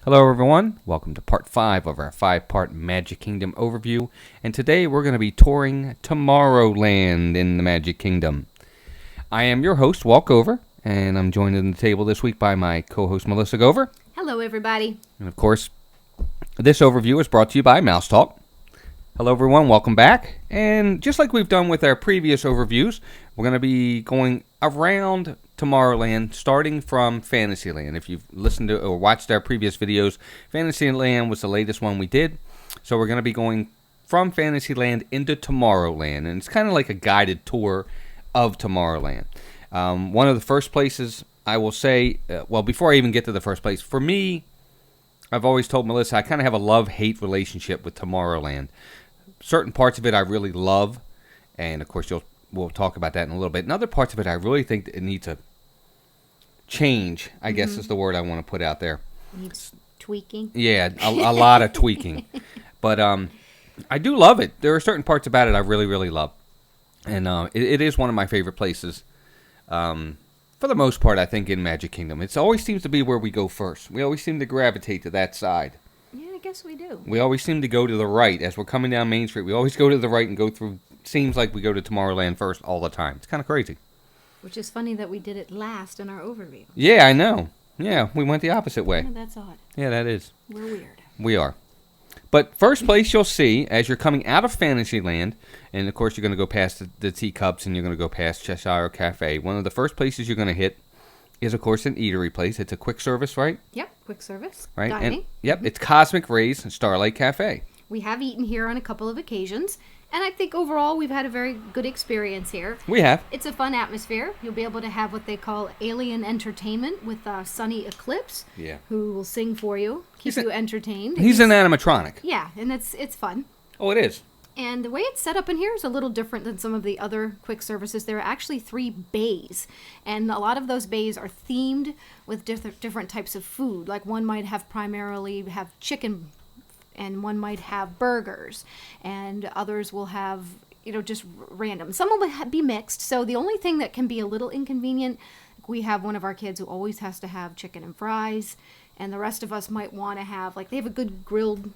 Hello everyone, welcome to part 5 of our 5-part Magic Kingdom overview, and today we're going to be touring Tomorrowland in the Magic Kingdom. I am your host, Walt Gover, and I'm joined at the table this week by my co-host Melissa Gover. Hello everybody. And of course, this overview is brought to you by Mouse Talk. Hello everyone, welcome back, and just like we've done with our previous overviews, we're going to be going around Tomorrowland, starting from Fantasyland. If you've listened to or watched our previous videos, Fantasyland was the latest one we did. So we're going to be going from Fantasyland into Tomorrowland, and it's kind of like a guided tour of Tomorrowland. One of the first places I will say, well, before I even get to the first place, for me, I've always told Melissa I kind of have a love-hate relationship with Tomorrowland. Certain parts of it I really love, and of course we'll talk about that in a little bit. And other parts of it I really think it needs a change, I guess is the word I want to put out there. Needs tweaking. Yeah, a lot of tweaking. But I do love it. There are certain parts about it I really, really love. And it is one of my favorite places. For the most part, I think, in Magic Kingdom. It always seems to be where we go first. We always seem to gravitate to that side. Yeah, I guess we do. We always seem to go to the right. As we're coming down Main Street, we always go to the right and go through. Seems like we go to Tomorrowland first all the time. It's kind of crazy. Which is funny that we did it last in our overview. Yeah, I know. Yeah, we went the opposite way. Yeah, that's odd. Yeah, that is. We're weird. We are. But first place you'll see, as you're coming out of Fantasyland, and of course you're going to go past the teacups and you're going to go past Cheshire Cafe, one of the first places you're going to hit is, of course, an eatery place. It's a quick service, right? Yep, quick service. Right. Dining. And, yep, it's Cosmic Rays Starlight Cafe. We have eaten here on a couple of occasions, and I think overall we've had a very good experience here. We have. It's a fun atmosphere. You'll be able to have what they call alien entertainment with Sunny Eclipse, who will sing for you, keep you entertained. He's an animatronic. Yeah, and it's fun. Oh, it is. And the way it's set up in here is a little different than some of the other quick services. There are actually 3 bays, and a lot of those bays are themed with different types of food. Like one might primarily have chicken, and one might have burgers, and others will have, just random. Some will be mixed, so the only thing that can be a little inconvenient, we have one of our kids who always has to have chicken and fries, and the rest of us might want to have, they have a good grilled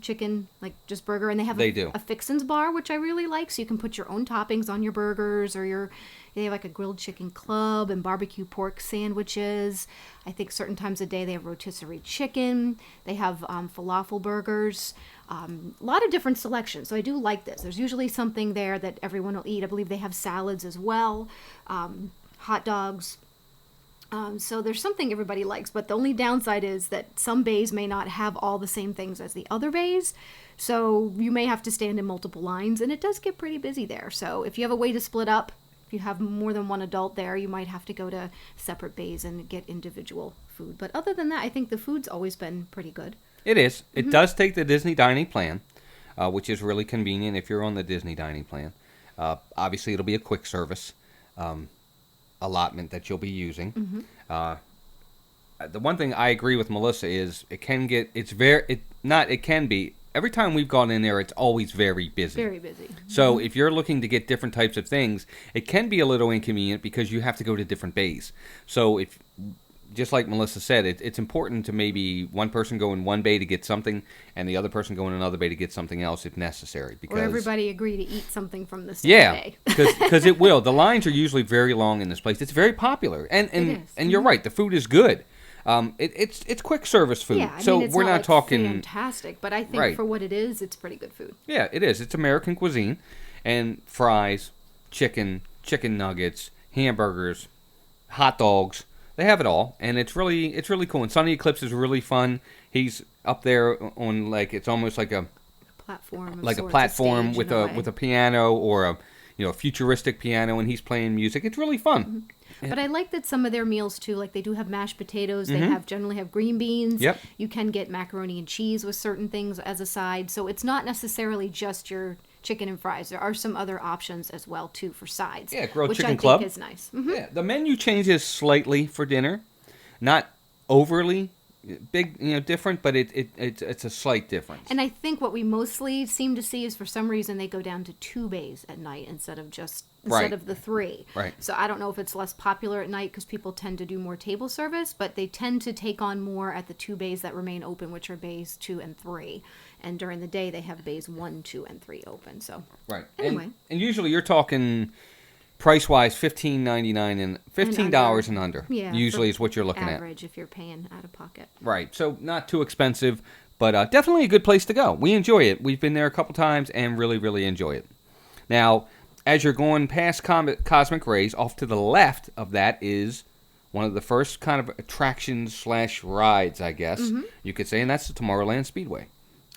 chicken, just burger, and they have a fixins bar, which I really like, so you can put your own toppings on your burgers, or they have a grilled chicken club and barbecue pork sandwiches. I think certain times of day they have rotisserie chicken. They have falafel burgers. A lot of different selections, so I do like this. There's usually something there that everyone will eat. I believe they have salads as well, hot dogs. So there's something everybody likes, but the only downside is that some bays may not have all the same things as the other bays, so you may have to stand in multiple lines, and it does get pretty busy there. So if you have a way to split up, if you have more than one adult there, you might have to go to separate bays and get individual food. But other than that, I think the food's always been pretty good. It is. It does take the Disney Dining Plan, which is really convenient if you're on the Disney Dining Plan. Obviously, it'll be a quick service allotment that you'll be using. The one thing I agree with Melissa is every time we've gone in there, it's always very busy. Very busy. So if you're looking to get different types of things, it can be a little inconvenient because you have to go to different bays. So if, just like Melissa said, it's important to maybe one person go in one bay to get something and the other person go in another bay to get something else if necessary. Because, or everybody agree to eat something from the same bay. Because it will. The lines are usually very long in this place. It's very popular. And you're right, the food is good. It's quick service food. Yeah, so it's we're not talking fantastic, but I think for what it is, it's pretty good food. Yeah, it is. It's American cuisine, and fries, chicken nuggets, hamburgers, hot dogs. They have it all, and it's really cool. And Sunny Eclipse is really fun. He's up there on it's almost like a platform, with a piano or a futuristic piano, and he's playing music. It's really fun. Mm-hmm. But I like that some of their meals too, they do have mashed potatoes. They generally have green beans. Yep. You can get macaroni and cheese with certain things as a side. So it's not necessarily just your chicken and fries. There are some other options as well too for sides. Yeah, grilled chicken which I club. think is nice. Mm-hmm. Yeah, the menu changes slightly for dinner, not overly big, different, but it's a slight difference. And I think what we mostly seem to see is for some reason they go down to 2 bays at night instead of the 3. Right. So I don't know if it's less popular at night because people tend to do more table service, but they tend to take on more at the 2 bays that remain open, which are bays 2 and 3. And during the day they have bays 1, 2, and 3 open. So right. Anyway, and usually you're talking price-wise $15.99 and $15 and under. Yeah, usually is what you're looking average if you're paying out of pocket. Right. So not too expensive, but definitely a good place to go. We enjoy it. We've been there a couple times and really, really enjoy it. Now, as you're going past Cosmic Rays, off to the left of that is one of the first kind of attractions / rides, I guess you could say, and that's the Tomorrowland Speedway.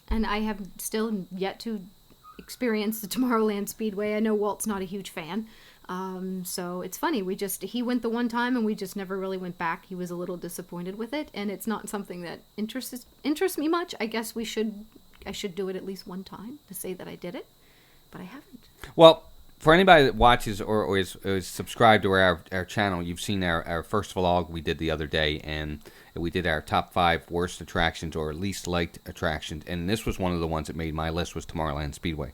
And I have still yet to experience the Tomorrowland Speedway. I know Walt's not a huge fan. So it's funny. He went the one time and we just never really went back. He was a little disappointed with it, and it's not something that interests me much. I guess I should do it at least one time to say that I did it, but I haven't. Well, for anybody that watches or is subscribed to our channel, you've seen our first vlog we did the other day, and we did our top 5 worst attractions or least liked attractions, and this was one of the ones that made my list, was Tomorrowland Speedway.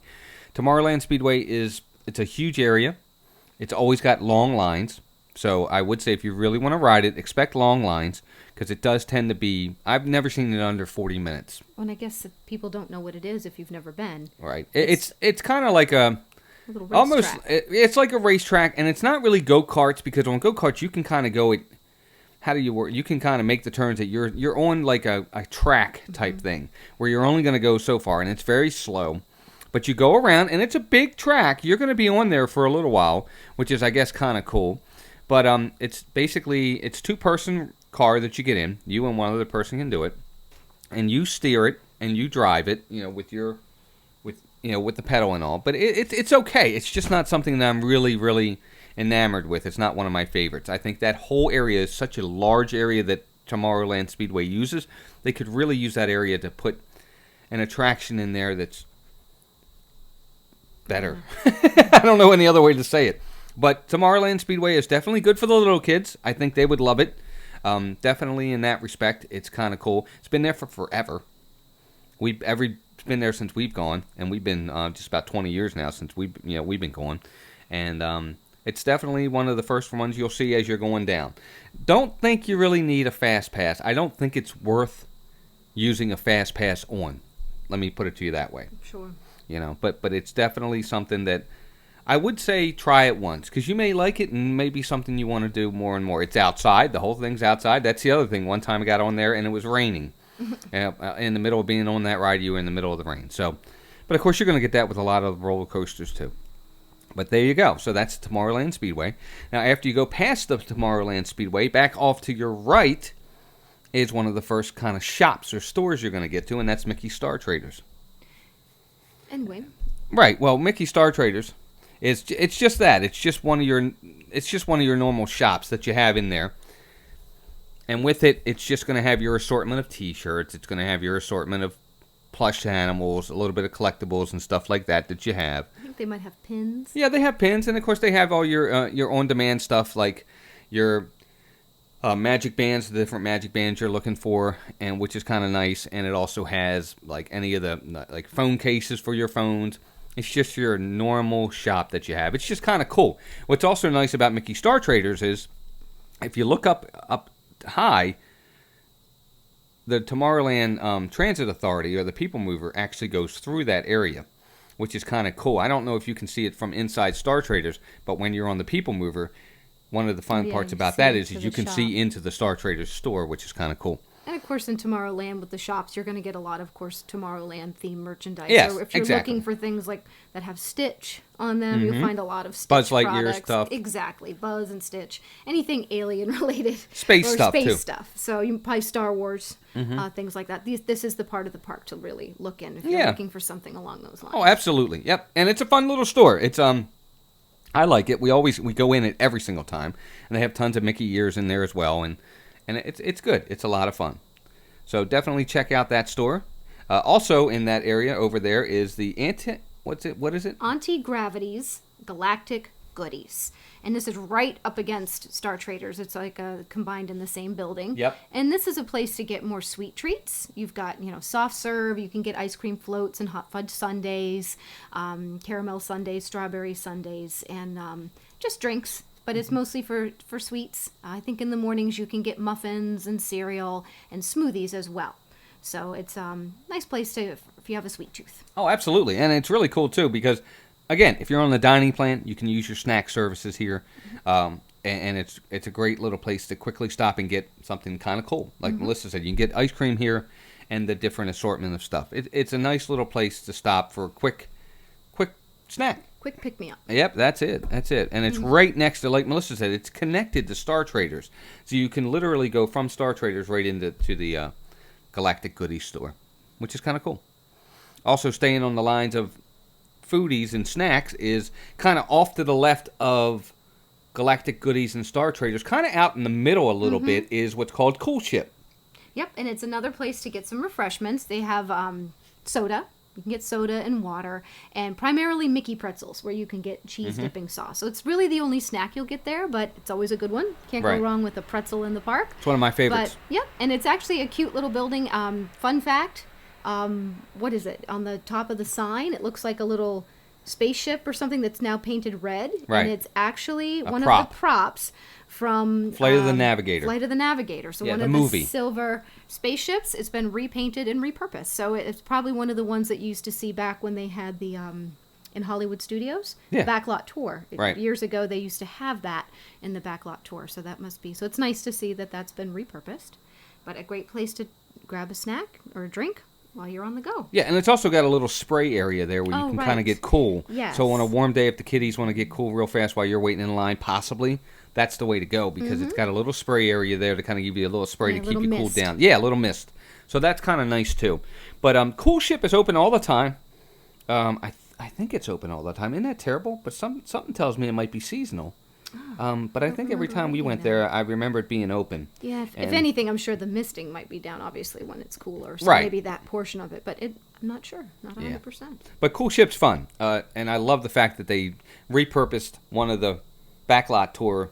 Tomorrowland Speedway it's a huge area. It's always got long lines, so I would say if you really want to ride it, expect long lines, because it does tend to be, I've never seen it under 40 minutes. Well, and I guess if people don't know what it is if you've never been. Right. It's kind of like a little racetrack. It's like a racetrack, and it's not really go-karts, because on go-karts you can kind of go at, how do you work? You can kind of make the turns that you're on like a track type thing, where you're only going to go so far, and it's very slow. But you go around, and it's a big track. You're going to be on there for a little while, which is, I guess, kind of cool. But it's basically, it's 2-person car that you get in. You and one other person can do it, and you steer it and you drive it, with the pedal and all. But it's okay. It's just not something that I'm really, really enamored with. It's not one of my favorites. I think that whole area is such a large area that Tomorrowland Speedway uses. They could really use that area to put an attraction in there that's better. I don't know any other way to say it. But Tomorrowland Speedway is definitely good for the little kids. I think they would love it. Definitely in that respect, it's kind of cool. It's been there for forever. It's been there since we've gone, and we've been just about 20 years now since we've been going. And it's definitely one of the first ones you'll see as you're going down. Don't think you really need a fast pass. I don't think it's worth using a fast pass on. Let me put it to you that way. Sure. But it's definitely something that I would say try it once, because you may like it and maybe something you want to do more and more. It's outside. The whole thing's outside. That's the other thing. One time I got on there and it was raining. In the middle of being on that ride, you were in the middle of the rain. So, but of course you're going to get that with a lot of roller coasters too. But there you go. So that's Tomorrowland Speedway. Now after you go past the Tomorrowland Speedway, back off to your right is one of the first kind of shops or stores you're going to get to, and that's Mickey Star Traders. Anyway. Right. Well, Mickey Star Traders it's just that. It's just one of your normal shops that you have in there. And with it, it's just going to have your assortment of t-shirts. It's going to have your assortment of plush animals, a little bit of collectibles and stuff like that you have. I think they might have pins. Yeah, they have pins, and of course they have all your on-demand stuff, like your magic bands, the different magic bands you're looking for, and which is kind of nice. And it also has like any of the like phone cases for your phones. It's just your normal shop that you have. It's just kind of cool. What's also nice about Mickey Star Traders is if you look up high, the Tomorrowland Transit Authority or the Peoplemover actually goes through that area, which is kind of cool. I don't know if you can see it from inside Star Traders, but when you're on the Peoplemover, one of the fun parts about that is you can see into the Star Traders store, which is kind of cool. And of course, in Tomorrowland with the shops, you're going to get a lot of course, Tomorrowland themed merchandise. Yes, so if you're exactly. looking for things like that have Stitch on them, you'll find a lot of Stitch Buzz Lightyear products. stuff. Exactly, Buzz and Stitch. Anything alien related. Space or stuff, space too. stuff. So you can probably Star Wars, things like that. This is the part of the park to really look in if you're looking for something along those lines. Oh, absolutely. Yep. And it's a fun little store. It's I like it. We go in it every single time, and they have tons of Mickey ears in there as well, and it's good. It's a lot of fun. So definitely check out that store. Also in that area over there is the Antic. What is it? Anti-Gravity's Galactic Goodies. And this is right up against Star Traders. It's like combined in the same building. Yep. And this is a place to get more sweet treats. You've got, soft serve. You can get ice cream floats and hot fudge sundaes, caramel sundaes, strawberry sundaes, and just drinks. But it's mostly for sweets. I think in the mornings you can get muffins and cereal and smoothies as well. So it's a nice place if you have a sweet tooth. Oh, absolutely. And it's really cool, too, because, again, if you're on the dining plan, you can use your snack services here. And it's a great little place to quickly stop and get something kind of cool. Like Melissa said, you can get ice cream here and the different assortment of stuff. It's a nice little place to stop for a quick snack. Quick pick-me-up. Yep, that's it. And it's right next to, like Melissa said, it's connected to Star Traders. So you can literally go from Star Traders right into the Galactic Goodies store, which is kind of cool. Also, staying on the lines of foodies and snacks is kind of off to the left of Galactic Goodies and Star Traders, kind of out in the middle a little bit, is what's called Cool Ship. Yep, and it's another place to get some refreshments. They have soda. You can get soda and water, and primarily Mickey pretzels, where you can get cheese dipping sauce. So it's really the only snack you'll get there, but it's always a good one. Can't go wrong with a pretzel in the park. It's one of my favorites. But, yep, and it's actually a cute little building. Fun fact, what is it? On the top of the sign, it looks like a little spaceship or something that's now painted red. Right. And it's actually one prop. of the props from Flight of the Navigator. Flight of the Navigator. So Yeah, one the of movie. the silver spaceships. It's been repainted and repurposed. So it's probably one of the ones that you used to see back when they had the in Hollywood Studios, Yeah. the backlot tour. Right. Years ago, they used to have that in the backlot tour. So that must be. So it's nice to see that that's been repurposed. But a great place to grab a snack or a drink while you're on the go. Yeah, and it's also got a little spray area there where you can kind of get cool. Yes. So on a warm day, if the kiddies want to get cool real fast while you're waiting in line, possibly, that's the way to go because it's got a little spray area there to kind of give you a little spray to keep you cooled down. Yeah, a little mist. So that's kind of nice too. But Cool Ship is open all the time. I think it's open all the time. Isn't that terrible? But something tells me it might be seasonal. But I think every time we went there, I remember it being open. Yeah, if anything, I'm sure the misting might be down, obviously, when it's cooler. So Right. maybe that portion of it. But I'm not sure. Not 100%. But Cool Ship's fun. And I love the fact that they repurposed one of the backlot tour,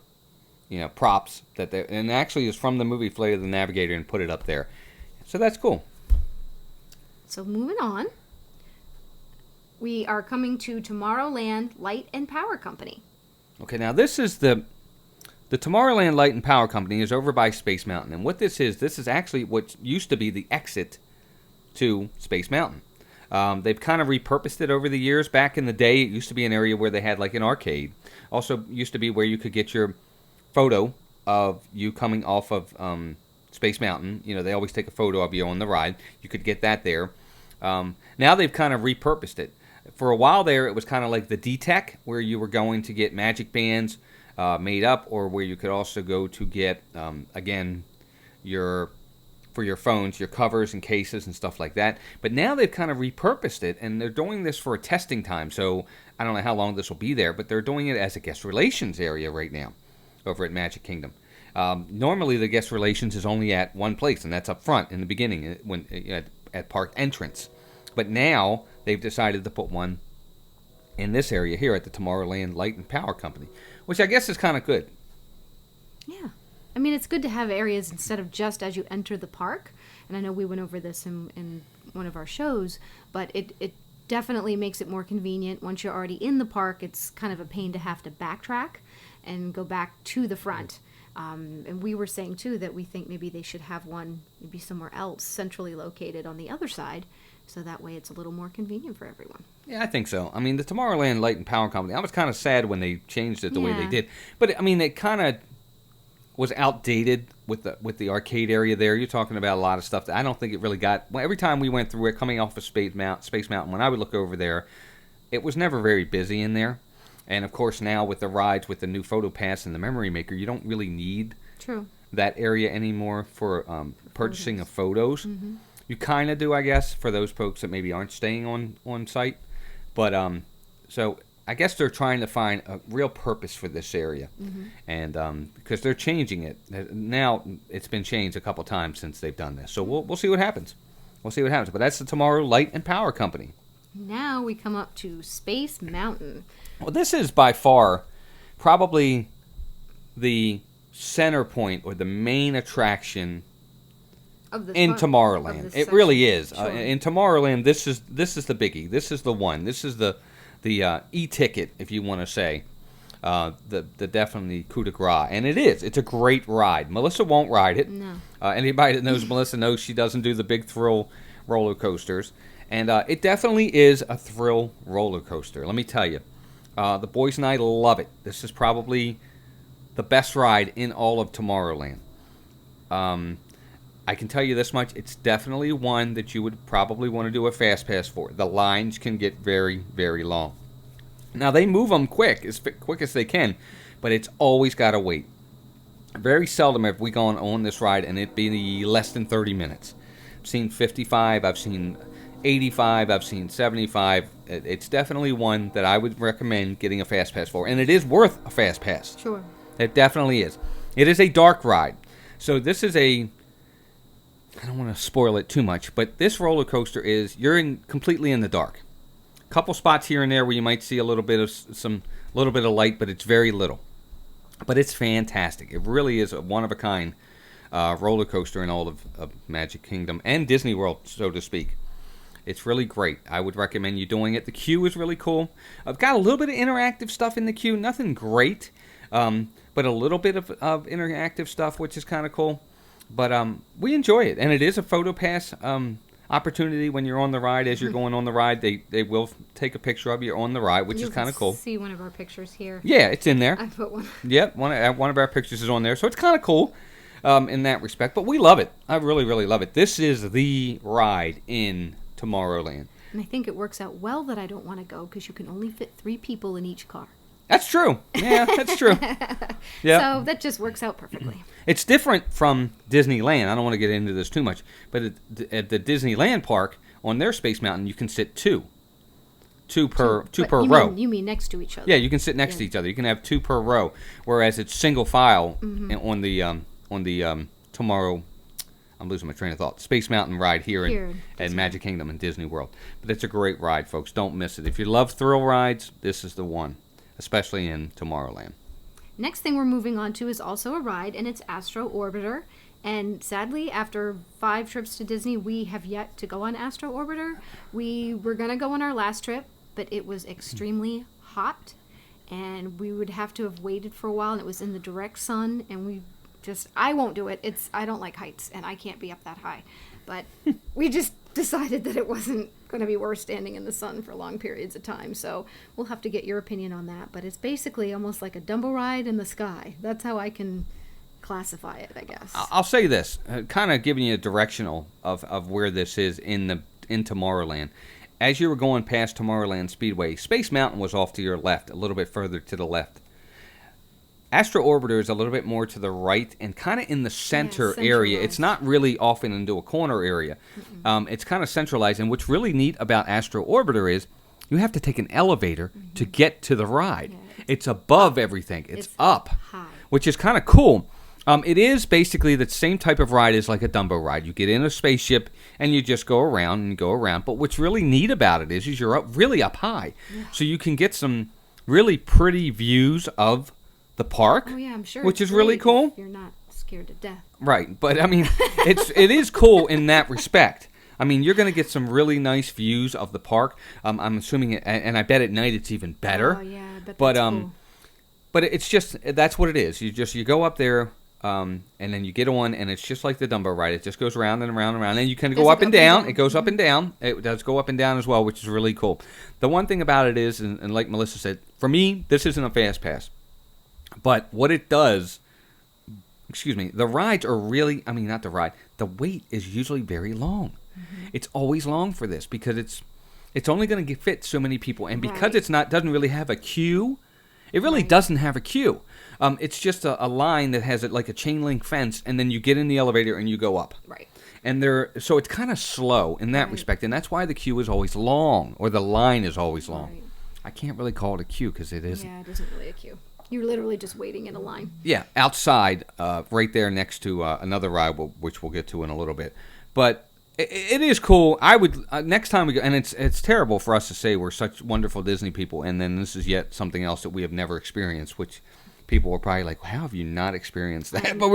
props and actually is from the movie Flight of the Navigator and put it up there. So that's cool. So moving on, we are coming to Tomorrowland Light and Power Company. Okay, now this is the Tomorrowland Light and Power Company is over by Space Mountain. And what this is actually what used to be the exit to Space Mountain. They've kind of repurposed it over the years. Back in the day, it used to be an area where they had like an arcade. Also used to be where you could get your photo of you coming off of Space Mountain. They always take a photo of you on the ride. You could get that there. Now they've kind of repurposed it. For a while there, it was kind of like the D-Tech, where you were going to get magic bands made up, or where you could also go to get, again, for your phones, your covers and cases and stuff like that. But now they've kind of repurposed it, and they're doing this for a testing time. So I don't know how long this will be there, but they're doing it as a guest relations area right now over at Magic Kingdom. Normally, the guest relations is only at one place, and that's up front in the beginning when at park entrance. But now they've decided to put one in this area here at the Tomorrowland Light and Power Company, which I guess is kind of good. Yeah. I mean, it's good to have areas instead of just as you enter the park. And I know we went over this in one of our shows, but it definitely makes it more convenient. Once you're already in the park, it's kind of a pain to have to backtrack and go back to the front. And we were saying, too, that we think maybe they should have one maybe somewhere else centrally located on the other side. So that way it's a little more convenient for everyone. Yeah, I think so. I mean, the Tomorrowland Light and Power Company, I was kind of sad when they changed it the way they did. But, I mean, it kind of was outdated with the arcade area there. You're talking about a lot of stuff that I don't think it really got. Well, every time we went through it, coming off of Space Mountain, when I would look over there, it was never very busy in there. And, of course, now with the rides, with the new Photo Pass and the Memory Maker, you don't really need that area anymore for purchasing of photos. Mm-hmm. You kind of do, I guess, for those folks that maybe aren't staying on site. But, so I guess they're trying to find a real purpose for this area. Mm-hmm. And because they're changing it. Now it's been changed a couple times since they've done this. So we'll see what happens. We'll see what happens. But that's the Tomorrow Light and Power Company. Now we come up to Space Mountain. Well, this is by far probably the center point or the main attraction in Tomorrowland. It really is. Sure. In Tomorrowland, this is the biggie. This is the one. This is the e-ticket, if you want to say. The definitely coup de grace. And it is. It's a great ride. Melissa won't ride it. No. Anybody that knows Melissa knows she doesn't do the big thrill roller coasters. And it definitely is a thrill roller coaster. Let me tell you. The boys and I love it. This is probably the best ride in all of Tomorrowland. I can tell you this much. It's definitely one that you would probably want to do a fast pass for. The lines can get very, very long. Now, they move them quick as they can, but it's always got to wait. Very seldom have we gone on this ride and it be less than 30 minutes. I've seen 55, I've seen 85, I've seen 75. It's definitely one that I would recommend getting a fast pass for, and it is worth a fast pass. Sure. It definitely is. It is a dark ride. So this is I don't want to spoil it too much, but this roller coaster you're completely in the dark. Couple spots here and there where you might see a little bit of light, but it's very little. But it's fantastic. It really is a one-of-a-kind roller coaster in all of Magic Kingdom and Disney World, so to speak. It's really great. I would recommend you doing it. The queue is really cool. I've got a little bit of interactive stuff in the queue. Nothing great, but a little bit of interactive stuff, which is kind of cool. But we enjoy it. And it is a photo pass opportunity when you're on the ride. As you're going on the ride, they will take a picture of you on the ride, which is kind of cool. See one of our pictures here. Yeah, it's in there. I put one. Yep, one of our pictures is on there, so it's kind of cool in that respect. But we love it. I really, really love it. This is the ride in Tomorrowland. And I think it works out well that I don't want to go because you can only fit 3 people in each car. That's true. Yeah, that's true. Yeah. So that just works out perfectly. It's different from Disneyland. I don't want to get into this too much, but at the Disneyland park on their Space Mountain, you can sit two per row. You mean next to each other? Yeah, you can sit next to each other. You can have 2 per row, whereas it's single file on the Tomorrow. I'm losing my train of thought. Space Mountain ride here at Magic Kingdom and Disney World. But it's a great ride, folks. Don't miss it. If you love thrill rides, this is the one, especially in Tomorrowland. Next thing we're moving on to is also a ride, and it's Astro Orbiter. And sadly, after 5 trips to Disney, we have yet to go on Astro Orbiter. We were going to go on our last trip, but it was extremely hot, and we would have to have waited for a while, and it was in the direct sun, and I won't do it. I don't like heights, and I can't be up that high. But we just decided that it wasn't going to be worth standing in the sun for long periods of time. So we'll have to get your opinion on that. But it's basically almost like a Dumbo ride in the sky. That's how I can classify it, I guess. I'll say this, kind of giving you a directional of where this is in Tomorrowland. As you were going past Tomorrowland Speedway, Space Mountain was off to your left, a little bit further to the left. Astro Orbiter is a little bit more to the right and kind of in the center area. It's not really off into a corner area. It's kind of centralized. And what's really neat about Astro Orbiter is you have to take an elevator to get to the ride. Yeah, it's above everything. It's up high, which is kind of cool. It is basically the same type of ride as like a Dumbo ride. You get in a spaceship and you just go around and go around. But what's really neat about it is you're really up high. Yeah. So you can get some really pretty views of the park, I'm sure, which is really cool. You're not scared to death, right? But I mean, it is cool in that respect. I mean, you're going to get some really nice views of the park. I'm assuming, and I bet at night it's even better. Oh yeah, I bet that's cool. But it's just that's what it is. You go up there, and then you get on, and it's just like the Dumbo ride. It just goes around and around and around, and you can go up and down. It goes up and down. It does go up and down as well, which is really cool. The one thing about it is, and like Melissa said, for me, this isn't a fast pass. But what it does, the rides are really, not the ride, the wait is usually very long. Mm-hmm. It's always long for this because it's only going to fit so many people. And because doesn't really have a queue, it really doesn't have a queue. It's just a line that has like a chain link fence, and then you get in the elevator and you go up. Right. And so it's kind of slow in that respect, and that's why the queue is always long, or the line is always long. Right. I can't really call it a queue because it isn't. Yeah, it isn't really a queue. You're literally just waiting in a line. Yeah, outside, right there next to another ride, which we'll get to in a little bit. But it is cool. I would next time we go, and it's terrible for us to say we're such wonderful Disney people, and then this is yet something else that we have never experienced, which people were probably like, how have you not experienced that? But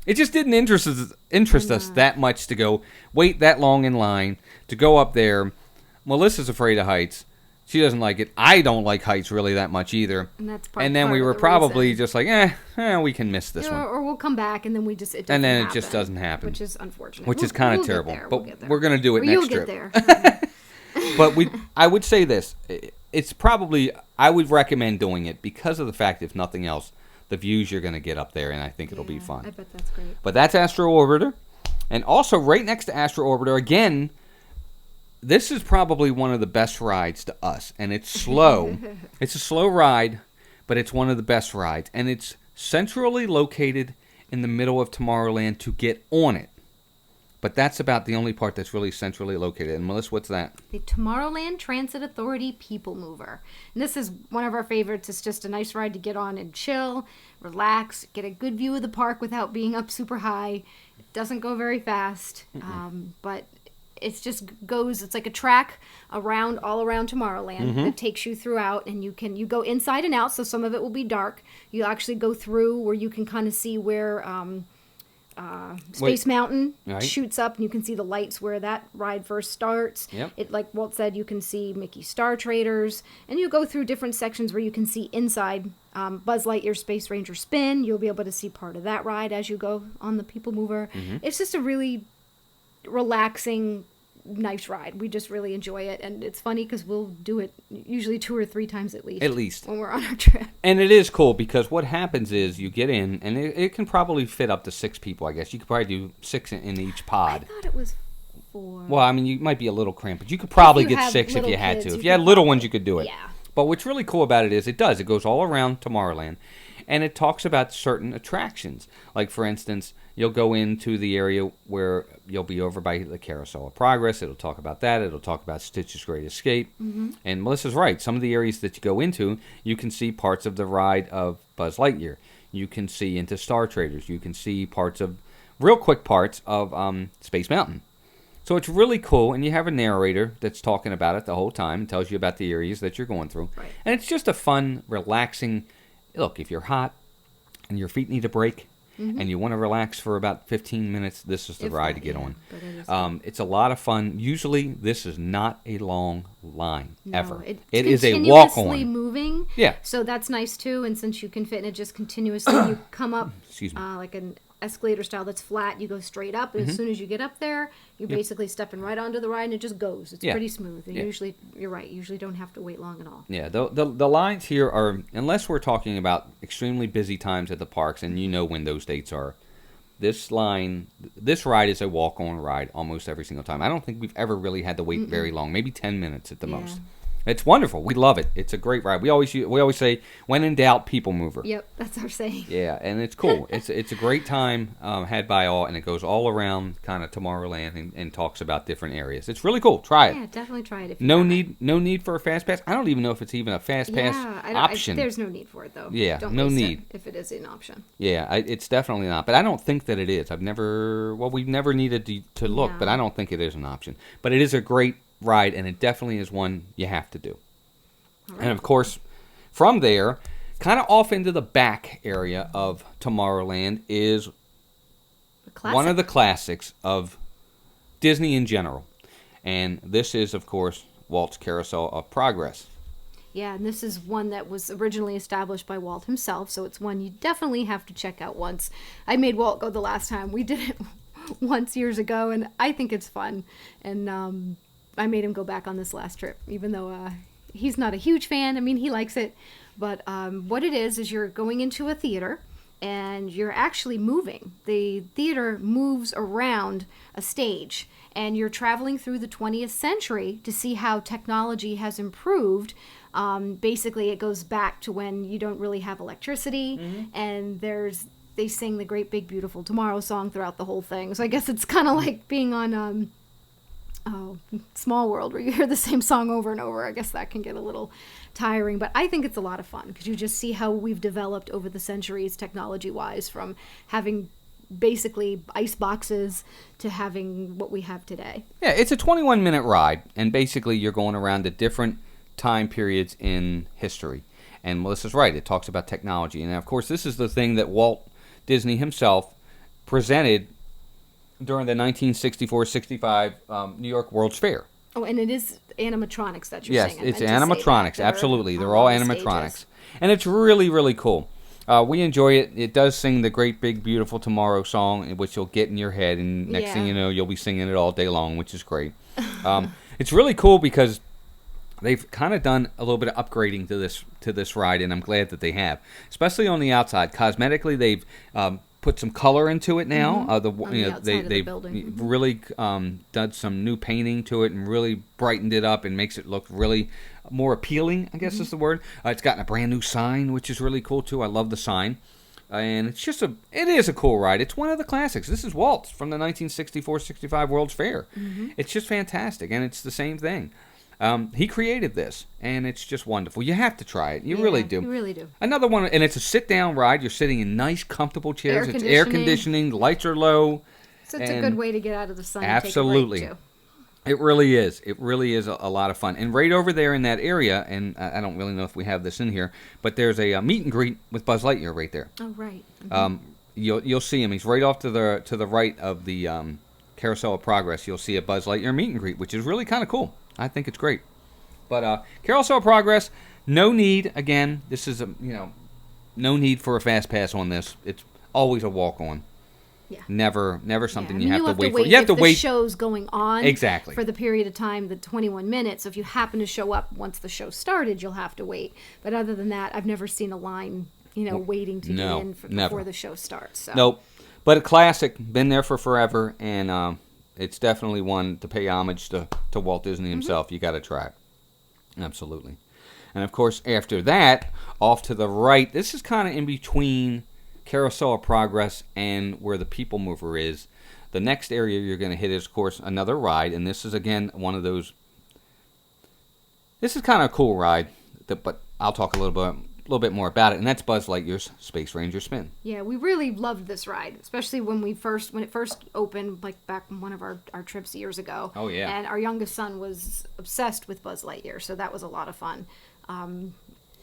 it just didn't interest us that much to go wait that long in line to go up there. Melissa's afraid of heights. She doesn't like it. I don't like heights really that much either. And then we were probably just like, we can miss this one. Or we'll come back and then it just doesn't happen. Which is unfortunate. Which is kind of terrible. But we're going to do it next trip. You'll get there. But I would say this. It's probably, I would recommend doing it because of the fact, if nothing else, the views you're going to get up there, and I think it'll be fun. I bet that's great. But that's Astro Orbiter. And also right next to Astro Orbiter, again, this is probably one of the best rides to us, and it's slow. It's a slow ride, but it's one of the best rides, and it's centrally located in the middle of Tomorrowland to get on it. But that's about the only part that's really centrally located. And Melissa, what's that? The Tomorrowland Transit Authority Peoplemover. And this is one of our favorites. It's just a nice ride to get on and chill, relax, get a good view of the park without being up super high. It doesn't go very fast, but it's like a track all around Tomorrowland that takes you throughout, and you go inside and out, so some of it will be dark. You actually go through where you can kind of see where Space Mountain shoots up, and you can see the lights where that ride first starts. Yep. It, like Walt said, you can see Mickey Star Traders, and you go through different sections where you can see inside Buzz Lightyear Space Ranger Spin. You'll be able to see part of that ride as you go on the Peoplemover. It's just a really relaxing, nice ride. We just really enjoy it, and it's funny because we'll do it usually 2 or 3 times at least when we're on our trip. And it is cool because what happens is you get in, and it can probably fit up to 6 people, I guess. You could probably do 6 in each pod. I thought it was 4. Well, I mean, you might be a little cramped, but you could probably get 6 if you had to. If you had little ones, you could do it. Yeah. But what's really cool about it is it goes all around Tomorrowland, and it talks about certain attractions. Like, for instance, you'll go into the area where you'll be over by the Carousel of Progress. It'll talk about that. It'll talk about Stitch's Great Escape. And Melissa's right. Some of the areas that you go into, you can see parts of the ride of Buzz Lightyear. You can see into Star Traders. You can see real quick parts of Space Mountain. So it's really cool, and you have a narrator that's talking about it the whole time and tells you about the areas that you're going through. Right. And it's just a fun, relaxing, look, if you're hot and your feet need a break, and you want to relax for about 15 minutes, this is the ride to get on. It's a lot of fun. Usually, this is not a long line, ever. It is a walk-on. Continuously moving. Yeah. So that's nice, too. And since you can fit in it just continuously, you come up like an escalator style that's flat. You go straight up, and as soon as you get up there, you're basically stepping right onto the ride, and it just goes. It's pretty smooth. And usually, you're right, usually don't have to wait long at all. Yeah, the lines here are, unless we're talking about extremely busy times at the parks, and you know when those dates are, this ride is a walk-on ride almost every single time. I don't think we've ever really had to wait very long, maybe 10 minutes at the most. It's wonderful. We love it. It's a great ride. We always say, when in doubt, Peoplemover. Yep, that's our saying. Yeah, and it's cool. It's a great time had by all, and it goes all around kind of Tomorrowland and talks about different areas. It's really cool. Try it. Yeah, definitely try it. No need for a fast pass. I don't even know if it's even a fast pass option. There's no need for it though. Yeah, don't no waste need it if it is an option. Yeah, it's definitely not. But I don't think that it is. We've never needed to look, but I don't think it is an option. But it is a great ride, and it definitely is one you have to do. Right. And of course, from there, kind of off into the back area of Tomorrowland is one of the classics of Disney in general. And this is, of course, Walt's Carousel of Progress. Yeah, and this is one that was originally established by Walt himself, so it's one you definitely have to check out once. I made Walt go the last time. We did it once years ago, and I think it's fun. And I made him go back on this last trip, even though he's not a huge fan. I mean, he likes it. But what it is you're going into a theater, and you're actually moving. The theater moves around a stage, and you're traveling through the 20th century to see how technology has improved. Basically, it goes back to when you don't really have electricity, and they sing the Great Big Beautiful Tomorrow song throughout the whole thing. So I guess it's kind of like being on Small World, where you hear the same song over and over. I guess that can get a little tiring, but I think it's a lot of fun because you just see how we've developed over the centuries technology-wise, from having basically ice boxes to having what we have today. Yeah, it's a 21-minute ride, and basically you're going around to different time periods in history. And Melissa's right. It talks about technology. And, of course, this is the thing that Walt Disney himself presented during the 1964-65 New York World's Fair. Oh, and it is animatronics that you're saying. Yes, it's animatronics. Absolutely. They're all animatronics. And it's really, really cool. We enjoy it. It does sing the Great Big Beautiful Tomorrow song, which you'll get in your head. And next thing you know, you'll be singing it all day long, which is great. It's really cool because they've kind of done a little bit of upgrading to this ride, and I'm glad that they have. Especially on the outside. Cosmetically, they've put some color into it now. They've really done some new painting to it and really brightened it up and makes it look really more appealing, I guess is the word. It's gotten a brand new sign, which is really cool too. I love the sign. And it is a cool ride. It's one of the classics. This is Walt's from the 1964-65 World's Fair. It's just fantastic, and it's the same thing. He created this, and it's just wonderful. You have to try it. You really do. You really do. Another one, and it's a sit-down ride. You're sitting in nice, comfortable chairs. It's air conditioning. The lights are low. So it's a good way to get out of the sun. Absolutely. And take a break, too. It really is. It really is a lot of fun. And right over there in that area, and I don't really know if we have this in here, but there's a meet and greet with Buzz Lightyear right there. Oh, right. You'll see him. He's right off to the right of the Carousel of Progress. You'll see a Buzz Lightyear meet and greet, which is really kind of cool. I think it's great. But Carousel of Progress, no need. Again, this is no need for a fast pass on this. It's always a walk on. Yeah. Never something you have to wait for. You have to wait. The show's going on exactly for the period of time, the 21 minutes. So if you happen to show up once the show started, you'll have to wait. But other than that, I've never seen a line, waiting to get in before the show starts. So. Nope. But a classic, been there for forever, and it's definitely one to pay homage to Walt Disney himself. You got to try it. Absolutely. And of course, after that, off to the right, this is kind of in between Carousel of Progress and where the Peoplemover is. The next area you're going to hit is, of course, another ride, and this is, again, one of those... This is kind of a cool ride, but I'll talk a little bit more about it, and that's Buzz Lightyear's Space Ranger Spin. Yeah, we really loved this ride, especially when it first opened, like back on one of our trips years ago. Oh, yeah. And our youngest son was obsessed with Buzz Lightyear, so that was a lot of fun.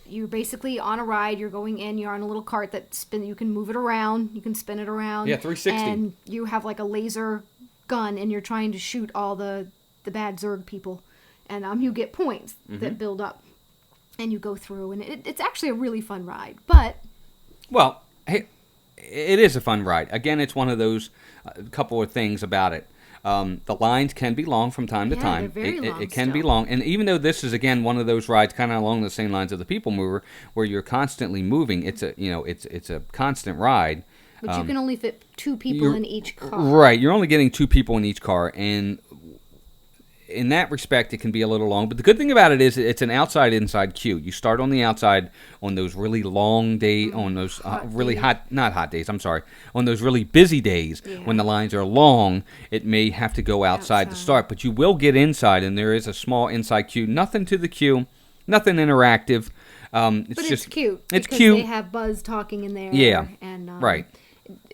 You're basically on a ride. You're going in. You're on a little cart that you can move it around. You can spin it around. Yeah, 360. And you have like a laser gun, and you're trying to shoot all the bad Zurg people. And you get points that build up. And you go through, and it's actually a really fun ride. But... Well, hey, it is a fun ride. Again, it's one of those couple of things about it. The lines can be long from time to time. They're very long it can be long. And even though this is, again, one of those rides kind of along the same lines of the Peoplemover, where you're constantly moving, it's a constant ride. But you can only fit 2 people in each car. Right. You're only getting 2 people in each car. And in that respect, it can be a little long. But the good thing about it is it's an outside-inside queue. You start on the outside on those really long days, on those really not hot days, I'm sorry, on those really busy days when the lines are long, it may have to go outside to start. But you will get inside, and there is a small inside queue. Nothing to the queue, nothing interactive. It's cute. It's because cute. They have Buzz talking in there. Yeah, and right.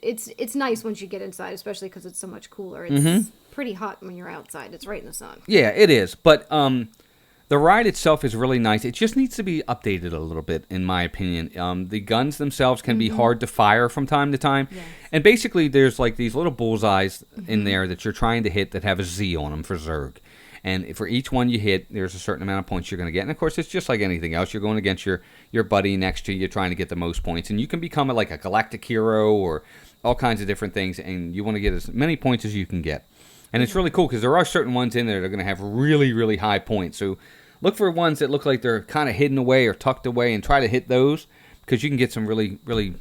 It's nice once you get inside, especially because it's so much cooler. It's pretty hot when you're outside. It's right in the sun. Yeah, it is. But the ride itself is really nice. It just needs to be updated a little bit, in my opinion. The guns themselves can be hard to fire from time to time. Yes. And basically, there's like these little bullseyes in there that you're trying to hit that have a Z on them for Zurg. And for each one you hit, there's a certain amount of points you're going to get. And, of course, it's just like anything else. You're going against your buddy next to you, trying to get the most points. And you can become like a galactic hero or all kinds of different things. And you want to get as many points as you can get. And it's really cool because there are certain ones in there that are going to have really, really high points. So look for ones that look like they're kind of hidden away or tucked away and try to hit those because you can get some really, really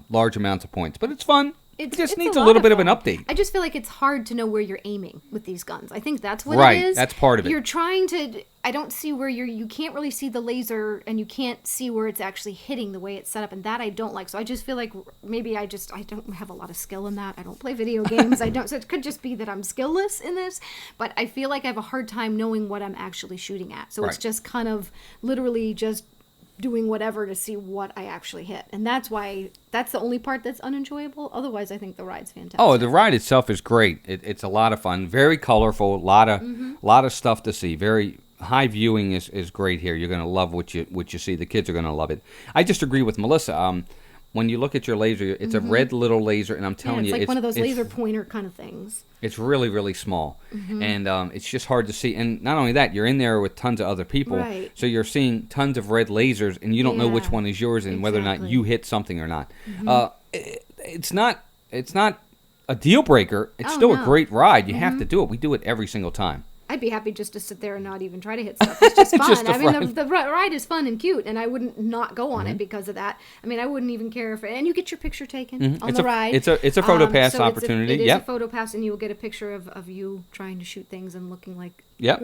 large amounts of points. But it's fun. It just needs a little bit of an update. I just feel like it's hard to know where you're aiming with these guns. I think that's what it is. Right, that's part of it. You're trying to... I don't see where you can't really see the laser, and you can't see where it's actually hitting the way it's set up, and that I don't like. So I just feel like maybe I don't have a lot of skill in that. I don't play video games. So it could just be that I'm skillless in this, but I feel like I have a hard time knowing what I'm actually shooting at. So It's just kind of literally just doing whatever to see what I actually hit. And that's the only part that's unenjoyable. Otherwise, I think the ride's fantastic. Oh, the ride itself is great. It's a lot of fun, very colorful, a lot of stuff to see. Very high viewing is great here. You're going to love what you see. The kids are going to love it. I just agree with Melissa. When you look at your laser, it's a red little laser, and I'm telling you, it's like one of those laser pointer kind of things. It's really, really small, and it's just hard to see. And not only that, you're in there with tons of other people, right. So you're seeing tons of red lasers, and you don't know which one is yours and whether or not you hit something or not. It's not a deal breaker. It's still a great ride. You have to do it. We do it every single time. I'd be happy just to sit there and not even try to hit stuff. It's just fun. Just I mean, the ride is fun and cute, and I wouldn't not go on it because of that. I mean, I wouldn't even care if... And you get your picture taken on the ride. It's a photo pass opportunity. It is a photo pass, and you'll get a picture of you trying to shoot things and looking like... Yep.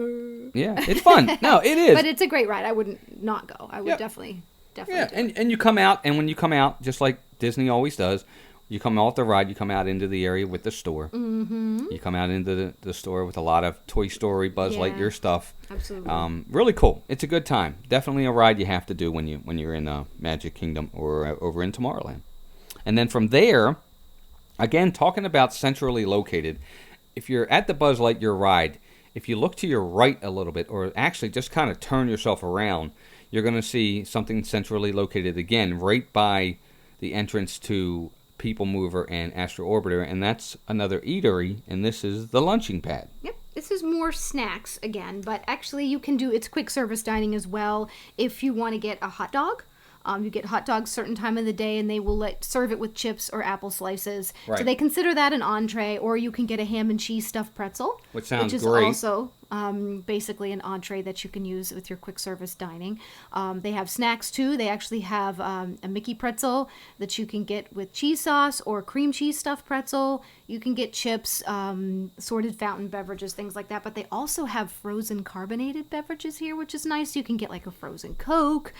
Yeah, it's fun. No, it is. But it's a great ride. I wouldn't not go. I would definitely yeah, and you come out, and when you come out, just like Disney always does, you come off the ride, you come out into the area with the store. You come out into the store with a lot of Toy Story, Buzz Lightyear stuff. Absolutely. Really cool. It's a good time. Definitely a ride you have to do when you're in Magic Kingdom or over in Tomorrowland. And then from there, again, talking about centrally located, if you're at the Buzz Lightyear ride, if you look to your right a little bit, or actually just kind of turn yourself around, you're going to see something centrally located again, right by the entrance to Peoplemover and Astro Orbiter, and that's another eatery, and this is the lunching pad. Yep, this is more snacks again, but actually you can do, it's quick service dining as well. If you want to get a hot dog, you get hot dogs certain time of the day, and they will serve it with chips or apple slices. Right. So they consider that an entree, or you can get a ham and cheese stuffed pretzel, which sounds is great. Also basically an entree that you can use with your quick service dining. They have snacks too. They actually have a Mickey pretzel that you can get with cheese sauce, or cream cheese stuffed pretzel. You can get chips, sorted fountain beverages, things like that. But they also have frozen carbonated beverages here, which is nice. You can get like a frozen Coke,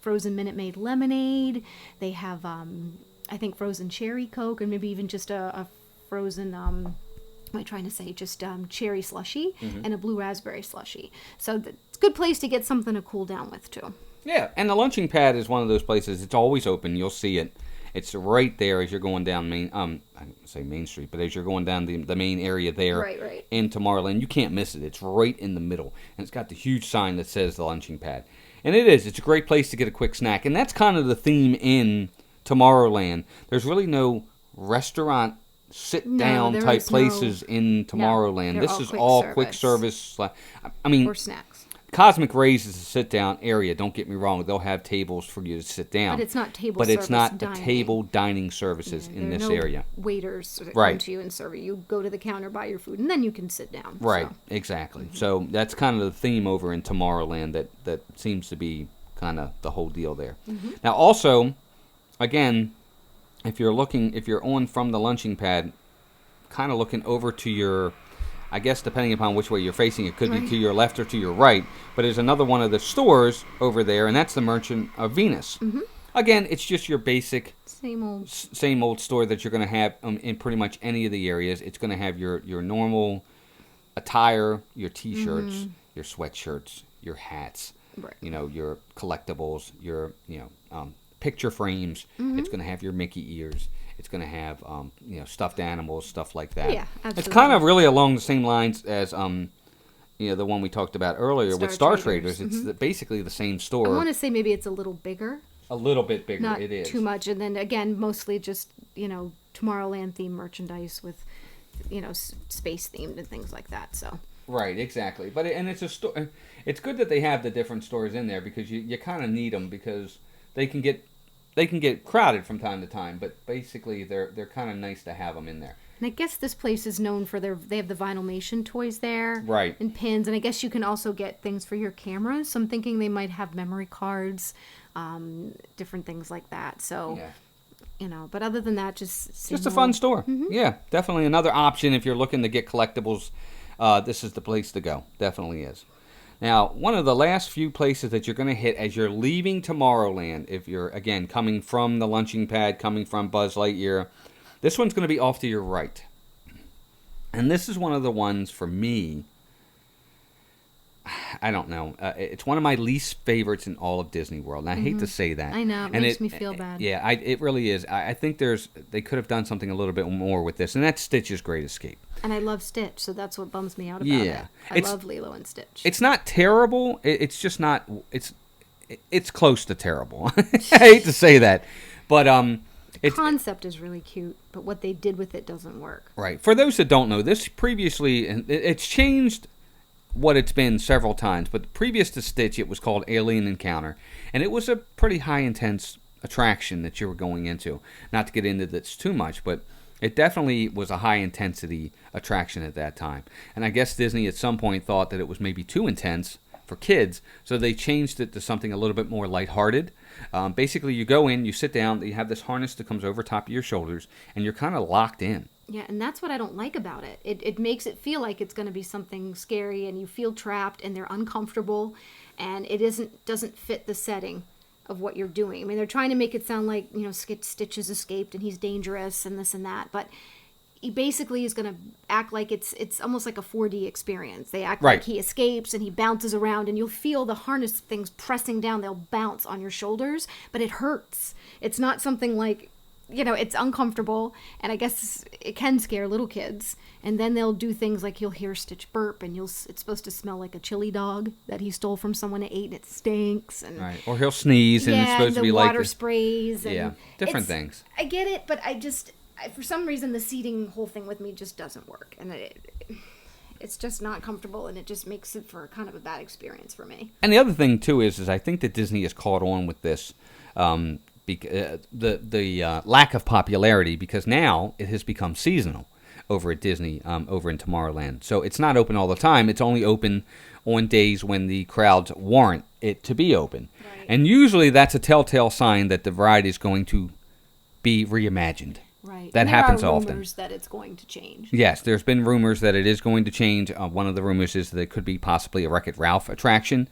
frozen Minute Maid lemonade. They have, I think, frozen cherry Coke, and maybe even just a frozen... what am I trying to say? Just cherry slushy and a blue raspberry slushy. So it's a good place to get something to cool down with, too. Yeah, and the lunching pad is one of those places. It's always open. You'll see it. It's right there as you're going down Main. I don't say Main Street, but as you're going down the main area there, right. in Tomorrowland, you can't miss it. It's right in the middle, and it's got the huge sign that says the lunching pad. And it is. It's a great place to get a quick snack, and that's kind of the theme in Tomorrowland. There's really no restaurant sit-down type places in Tomorrowland. No, this is all quick service. I mean, or snacks. Cosmic Rays is a sit-down area. Don't get me wrong; they'll have tables for you to sit down. But it's not table. But it's not dining. the table dining services in this area. Waiters that come to you and serve you. You go to the counter, buy your food, and then you can sit down. Right, exactly. So that's kind of the theme over in Tomorrowland. That seems to be kind of the whole deal there. Now, also, again, if you're on from the lunching pad, kind of looking over to your, I guess depending upon which way you're facing, it could be to your left or to your right, but there's another one of the stores over there, and that's the Merchant of Venus. Again, it's just your basic same old store that you're going to have in pretty much any of the areas. It's going to have your normal attire, your t-shirts, your sweatshirts, your hats, your collectibles, your picture frames. It's going to have your Mickey ears. It's going to have stuffed animals, stuff like that. Yeah, absolutely. It's kind of really along the same lines as the one we talked about earlier with Star Traders. It's basically the same store. I want to say maybe it's a little bigger. A little bit bigger. Not it is. Too much, and then again, mostly just Tomorrowland themed merchandise with space themed and things like that. So. Right, exactly. But it's a store. It's good that they have the different stores in there because you kind of need them because they can get crowded from time to time, but basically they're kind of nice to have them in there. And I guess this place is known for they have the Vinylmation toys there. Right. And pins, and I guess you can also get things for your cameras. So I'm thinking they might have memory cards, different things like that. So, but other than that, just a fun store. Yeah, definitely another option if you're looking to get collectibles. This is the place to go. Definitely is. Now, one of the last few places that you're going to hit as you're leaving Tomorrowland, if you're, again, coming from the lunching pad, coming from Buzz Lightyear, this one's going to be off to your right. And this is one of the ones, for me, I don't know. It's one of my least favorites in all of Disney World, and I hate to say that. I know, it makes me feel bad. Yeah, it really is. I think they could have done something a little bit more with this, and that's Stitch's Great Escape. And I love Stitch, so that's what bums me out about it. I love Lilo and Stitch. It's not terrible. It's just not. It's close to terrible. I hate to say that, but the concept is really cute, but what they did with it doesn't work. Right. For those that don't know, this previously, it's changed what it's been several times, but previous to Stitch, it was called Alien Encounter, and it was a pretty high-intense attraction that you were going into. Not to get into this too much, but it definitely was a high-intensity attraction at that time. And I guess Disney at some point thought that it was maybe too intense for kids, so they changed it to something a little bit more lighthearted. Basically, you go in, you sit down, you have this harness that comes over top of your shoulders, and you're kind of locked in. Yeah, and that's what I don't like about it. It makes it feel like it's going to be something scary, and you feel trapped, and they're uncomfortable, and it doesn't fit the setting of what you're doing. I mean, they're trying to make it sound like, Stitch has escaped, and he's dangerous, and this and that, but he basically is going to act like it's almost like a 4D experience. They act like he escapes, and he bounces around, and you'll feel the harness things pressing down. They'll bounce on your shoulders, but it hurts. It's not something like... it's uncomfortable, and I guess it can scare little kids. And then they'll do things like you'll hear Stitch burp, and it's supposed to smell like a chili dog that he stole from someone and ate, and it stinks. And right, or he'll sneeze, and it's supposed to be like water sprays. And different things. I get it, but for some reason the seating whole thing with me just doesn't work, and it's just not comfortable, and it just makes it for kind of a bad experience for me. And the other thing too is I think that Disney has caught on with this. The lack of popularity, because now it has become seasonal over at Disney, over in Tomorrowland. So it's not open all the time. It's only open on days when the crowds warrant it to be open. Right. And usually that's a telltale sign that the ride is going to be reimagined. Right. That happens often. There are rumors that it's going to change. Yes, there's been rumors that it is going to change. One of the rumors is that it could be possibly a Wreck-It Ralph attraction.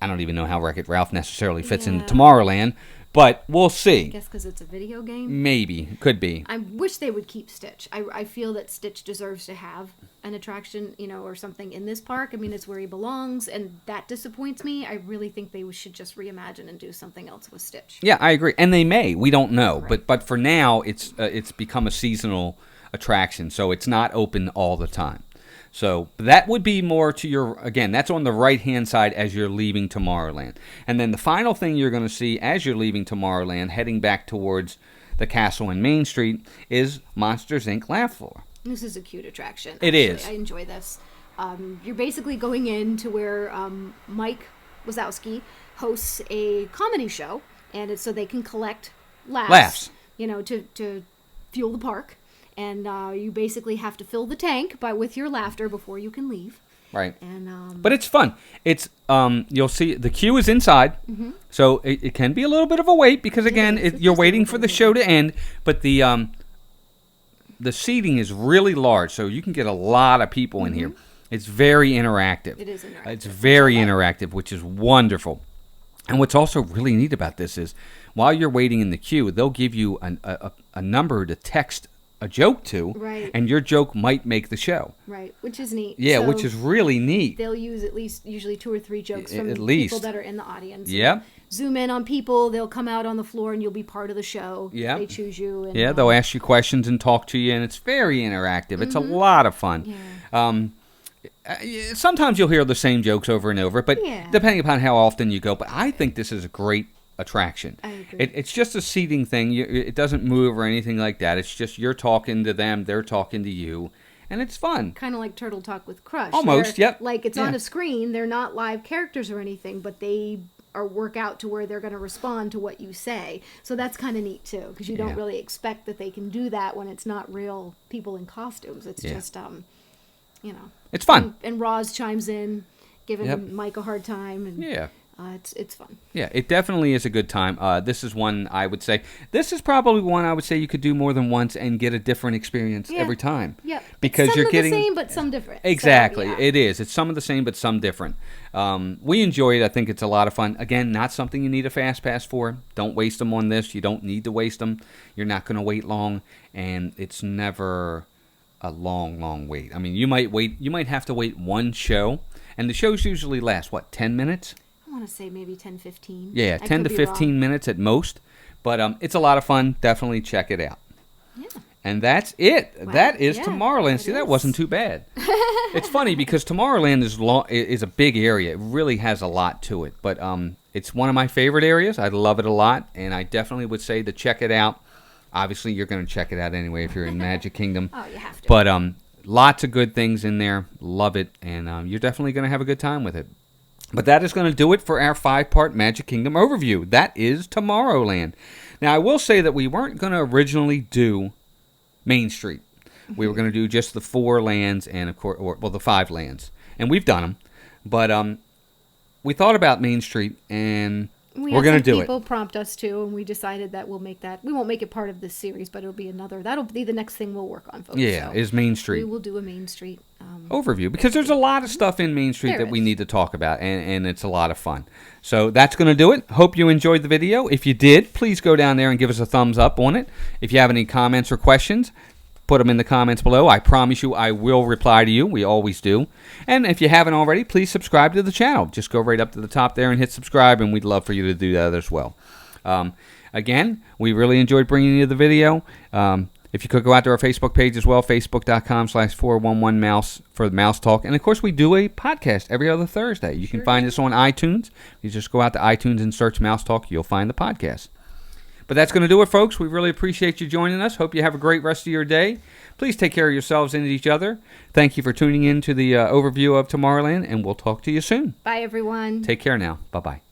I don't even know how Wreck-It Ralph necessarily fits into Tomorrowland. But we'll see. I guess because it's a video game? Maybe. Could be. I wish they would keep Stitch. I feel that Stitch deserves to have an attraction, or something in this park. I mean, it's where he belongs, and that disappoints me. I really think they should just reimagine and do something else with Stitch. Yeah, I agree. And they may. We don't know. Right. But for now, it's become a seasonal attraction, so it's not open all the time. So that would be more to your, again, that's on the right-hand side as you're leaving Tomorrowland. And then the final thing you're going to see as you're leaving Tomorrowland, heading back towards the castle and Main Street, is Monsters, Inc. Laugh Floor. This is a cute attraction. It is. I enjoy this. You're basically going in to where Mike Wazowski hosts a comedy show, and it's so they can collect laughs. To fuel the park. And you basically have to fill the tank with your laughter before you can leave. Right. And but it's fun. It's you'll see the queue is inside, so it can be a little bit of a wait because again you're waiting for the show to end. But the seating is really large, so you can get a lot of people in here. It's very interactive. It is interactive. It's very interactive, which is wonderful. And what's also really neat about this is while you're waiting in the queue, they'll give you a number to text a joke to, right, and your joke might make the show. Right, which is neat. Yeah, so which is really neat. They'll use usually 2 or 3 jokes from at least people that are in the audience. Yeah. Zoom in on people, they'll come out on the floor, and you'll be part of the show. Yeah. They choose you. And, they'll ask you questions and talk to you, and it's very interactive. It's a lot of fun. Yeah. Sometimes you'll hear the same jokes over and over, but depending upon how often you go. But I think this is a great attraction. I agree. It's just a seating thing. It doesn't move or anything like that. It's just you're talking to them, they're talking to you, and it's fun. Kind of like Turtle Talk with Crush. Almost, yep. Like it's on a screen. They're not live characters or anything, but they work out to where they're going to respond to what you say. So that's kind of neat too, because you don't really expect that they can do that when it's not real people in costumes. It's just it's fun. And Roz chimes in, giving Mike a hard time, and it's fun. Yeah, it definitely is a good time. This is one I would say. This is probably one I would say you could do more than once and get a different experience every time. Yeah, because some you're of getting the same but some different. Exactly, So, it is. It's some of the same but some different. We enjoy it. I think it's a lot of fun. Again, not something you need a fast pass for. Don't waste them on this. You don't need to waste them. You're not going to wait long, and it's never a long, long wait. I mean, you might have to wait one show, and the shows usually last, what, 10 minutes? I want to say maybe 10, 15. Yeah, I 10 to could be 15 wrong. minutes at most. But it's a lot of fun. Definitely check it out. Yeah. And that's it. Wow, That is yeah, Tomorrowland. it See, that is. wasn't too bad. It's funny because Tomorrowland is a big area. It really has a lot to it. But it's one of my favorite areas. I love it a lot, and I definitely would say to check it out. Obviously, you're going to check it out anyway if you're in Magic Kingdom. Oh, you have to. But lots of good things in there. Love it, and you're definitely going to have a good time with it. But that is going to do it for our 5-part Magic Kingdom overview. That is Tomorrowland. Now, I will say that we weren't going to originally do Main Street. We were going to do just the 4 lands and, of course, the 5 lands. And we've done them. But we thought about Main Street, and we're going to do it. People prompt us to, and we decided that we'll make that. We won't make it part of this series, but it'll be another. That'll be the next thing we'll work on, folks. Yeah, so is Main Street. we will do a Main Street overview, because there's a lot of stuff in Main Street There that we is. need to talk about, and it's a lot of fun. So that's going to do it. Hope you enjoyed the video. If you did, please go down there and give us a thumbs up on it. If you have any comments or questions, put them in the comments below. I promise you I will reply to you. We always do. And if you haven't already, please subscribe to the channel. Just go right up to the top there and hit subscribe, and we'd love for you to do that as well. Again, we really enjoyed bringing you the video. If you could go out to our Facebook page as well, facebook.com/411mouse for the Mouse Talk. And, of course, we do a podcast every other Thursday. You can find us on iTunes. You just go out to iTunes and search Mouse Talk. You'll find the podcast. But that's going to do it, folks. We really appreciate you joining us. Hope you have a great rest of your day. Please take care of yourselves and each other. Thank you for tuning in to the overview of Tomorrowland, and we'll talk to you soon. Bye, everyone. Take care now. Bye-bye.